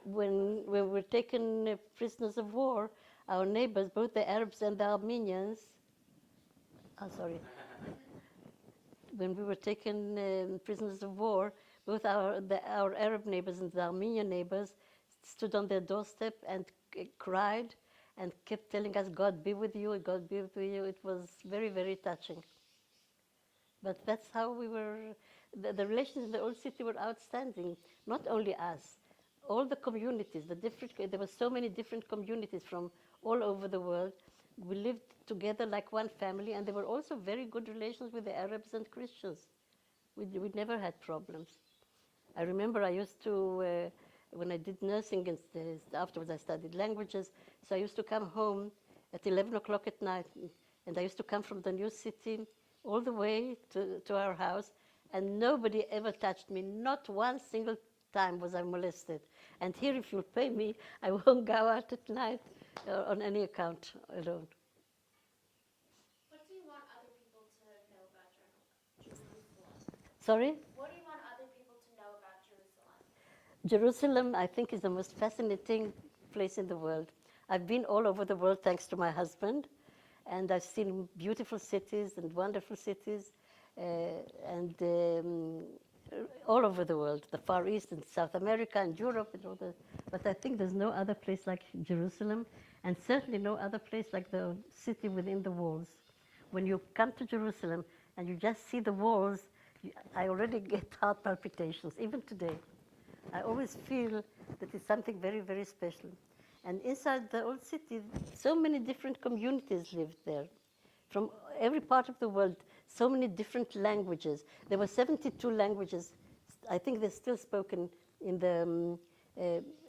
when we were taken prisoners of war, our neighbors, both the Arabs and the Armenians, sorry, when we were taken prisoners of war, both our Arab neighbors and the Armenian neighbors stood on their doorstep and cried and kept telling us, God be with you, God be with you. It was very, very touching. But that's how we were, the relations in the old city were outstanding. Not only us, all the communities, there were so many different communities from all over the world. We lived together like one family, and there were also very good relations with the Arabs and Christians. We never had problems. I remember I used to, when I did nursing, and afterwards I studied languages, so I used to come home at 11 o'clock at night, and I used to come from the new city all the way to our house, and nobody ever touched me. Not one single time was I molested. And here, if you'll pay me, I won't go out at night on any account alone. What do you want other people to know about Jerusalem? Sorry? What do you want other people to know about Jerusalem? Jerusalem, I think, is the most fascinating place in the world. I've been all over the world thanks to my husband, and I've seen beautiful cities and wonderful cities, and all over the world, the Far East and South America and Europe and all the. But I think there's no other place like Jerusalem, and certainly no other place like the city within the walls. When you come to Jerusalem and you just see the walls, I already get heart palpitations, even today. I always feel that it's something very, very special. And inside the old city, so many different communities lived there. From every part of the world, so many different languages. There were 72 languages. I think they're still spoken in the,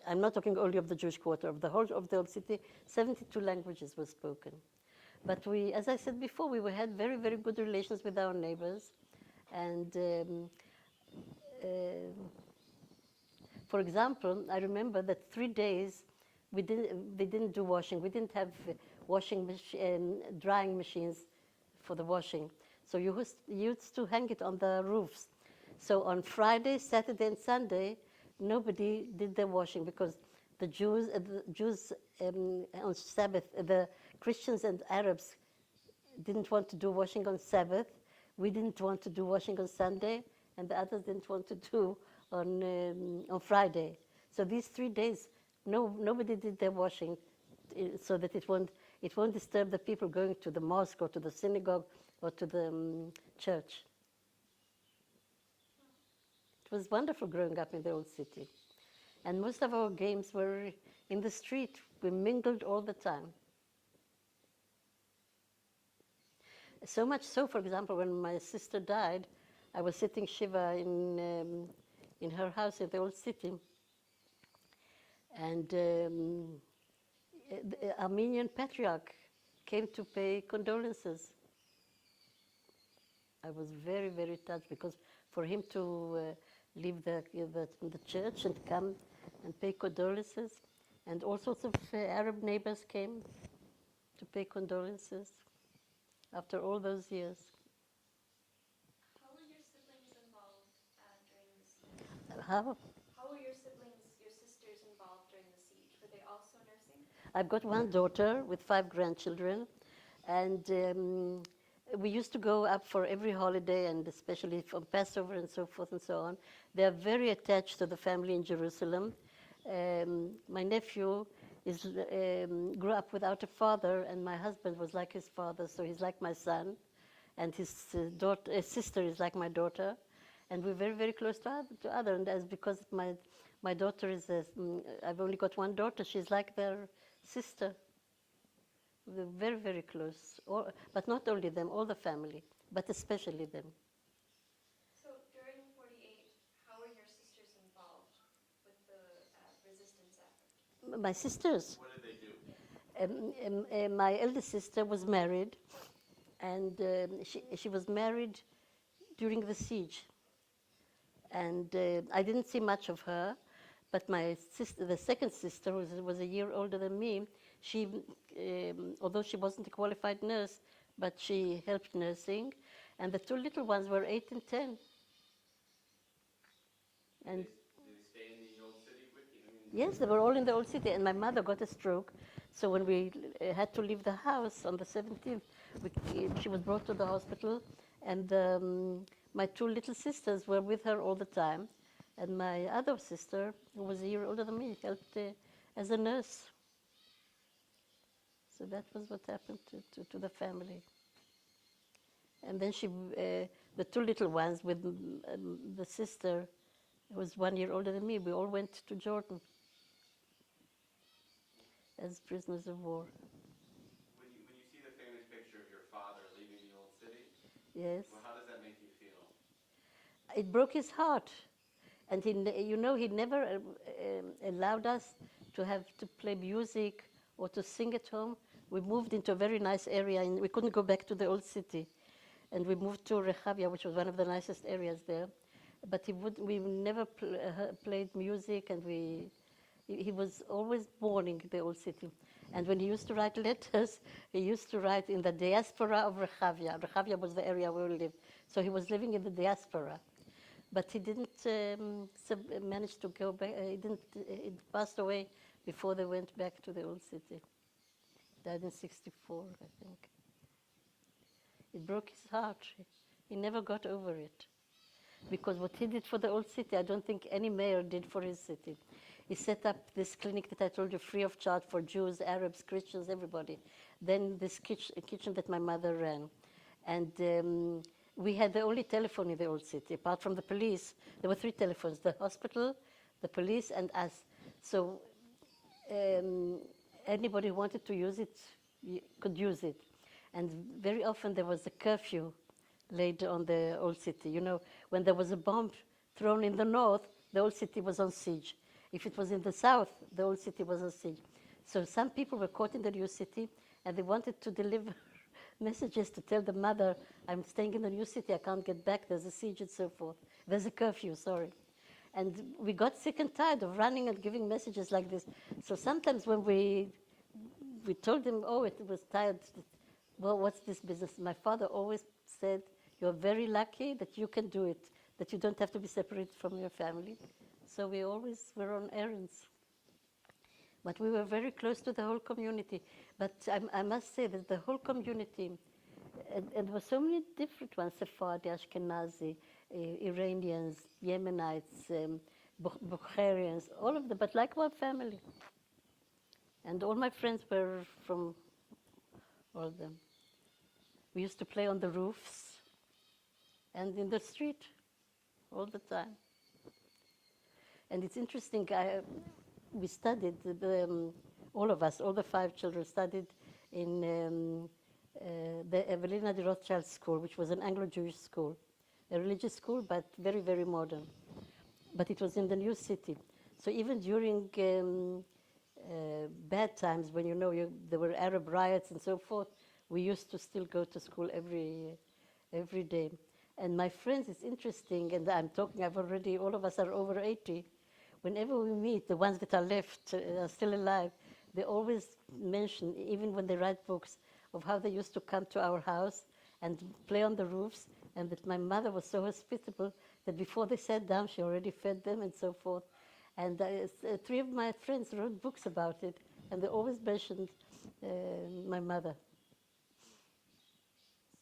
I'm not talking only of the Jewish quarter, of the whole of the old city, 72 languages were spoken. But we, as I said before, we had very, very good relations with our neighbors. And for example, I remember that 3 days they didn't do washing. We didn't have drying machines for the washing. So you used to hang it on the roofs. So on Friday, Saturday, and Sunday, nobody did their washing because the Jews on Sabbath, the Christians and Arabs didn't want to do washing on Sabbath. We didn't want to do washing on Sunday, and the others didn't want to do on Friday. So these 3 days, nobody did their washing, so that it won't disturb the people going to the mosque or to the synagogue or to the church. It was wonderful growing up in the old city. And most of our games were in the street. We mingled all the time. So much so, for example, when my sister died, I was sitting Shiva in her house in the old city. And the Armenian patriarch came to pay condolences. I was very, very touched because for him to leave the church and come and pay condolences, and all sorts of Arab neighbors came to pay condolences after all those years. How were your siblings involved during the siege? How? How were your siblings, your sisters involved during the siege? Were they also nursing? I've got one daughter with 5 grandchildren, and we used to go up for every holiday, and especially for Passover and so forth and so on. They are very attached to the family in Jerusalem. My nephew grew up without a father, and my husband was like his father, so he's like my son, and his sister is like my daughter, and we're very, very close to other. And as because my daughter is, I've only got one daughter, she's like their sister. We're very, very close. But not only them, all the family, but especially them. So during 48, how were your sisters involved with the resistance effort? My sisters. What did they do? My eldest sister was married, and she was married during the siege. And I didn't see much of her, but my sister, the second sister, was a year older than me. She, although she wasn't a qualified nurse, but she helped nursing. And the 2 little ones were 8 and 10. And Did they stay in the old city with you? Yes, they were all in the old city, and my mother got a stroke. So when we had to leave the house on the 17th, she was brought to the hospital, and my two little sisters were with her all the time. And my other sister, who was a year older than me, helped as a nurse. So that was what happened to the family. And then the two little ones with the sister, who was 1 year older than me, we all went to Jordan as prisoners of war. When you see the famous picture of your father leaving the old city, Yes. well, how does that make you feel? It broke his heart. And he never allowed us to have to play music or to sing at home. We moved into a very nice area, and we couldn't go back to the old city. And we moved to Rehavia, which was one of the nicest areas there. But we never played music, and he was always mourning the old city. And when he used to write letters, he used to write in the diaspora of Rehavia. Rehavia was the area where we lived. So he was living in the diaspora. But he didn't manage to go back. He passed away before they went back to the old city. Died in 1964, I think. It broke his heart. He never got over it. Because what he did for the old city, I don't think any mayor did for his city. He set up this clinic that I told you, free of charge for Jews, Arabs, Christians, everybody. Then this kitchen that my mother ran. And we had the only telephone in the old city. Apart from the police, there were 3 telephones: the hospital, the police, and us. So anybody who wanted to use it could use it. And very often there was a curfew laid on the old city. You know, when there was a bomb thrown in the north, the old city was on siege. If it was in the south, the old city was on siege. So some people were caught in the new city, and they wanted to deliver messages to tell the mother, I'm staying in the new city, I can't get back, there's a siege and so forth. There's a curfew, sorry. And we got sick and tired of running and giving messages like this. So sometimes when we told them, oh, it was tired, well, what's this business? My father always said, you're very lucky that you can do it, that you don't have to be separated from your family. So we always were on errands. But we were very close to the whole community. But I must say that the whole community, and there were so many different ones, Sephardi, Ashkenazi, Iranians, Yemenites, Bukharians, all of them, but like one family. And all my friends were from all of them. We used to play on the roofs and in the street all the time. And it's interesting, we studied, all of us, all the 5 children studied in the Evelina de Rothschild School, which was an Anglo-Jewish school, a religious school, but very, very modern. But it was in the new city. So even during bad times, when there were Arab riots and so forth, we used to still go to school every day. And my friends, it's interesting, and all of us are over 80. Whenever we meet, the ones that are left, are still alive, they always mention, even when they write books, of how they used to come to our house and play on the roofs, and that my mother was so hospitable that before they sat down, she already fed them and so forth. And 3 of my friends wrote books about it, and they always mentioned my mother.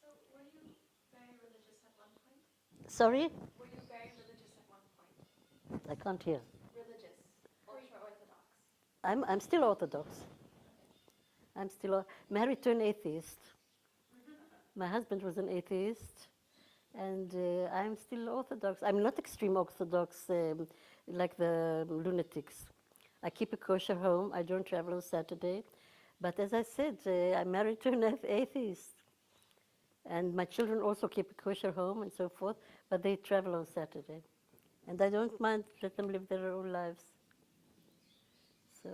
So were you very religious at one point? Sorry? Were you very religious at one point? I can't hear. Religious, ultra-Orthodox. I'm still Orthodox. I'm still married to an atheist. My husband was an atheist, and I'm still Orthodox. I'm not extreme Orthodox like the lunatics. I keep a kosher home. I don't travel on Saturday. But as I said, I'm married to an atheist. And my children also keep a kosher home and so forth, but they travel on Saturday. And I don't mind, let them live their own lives. So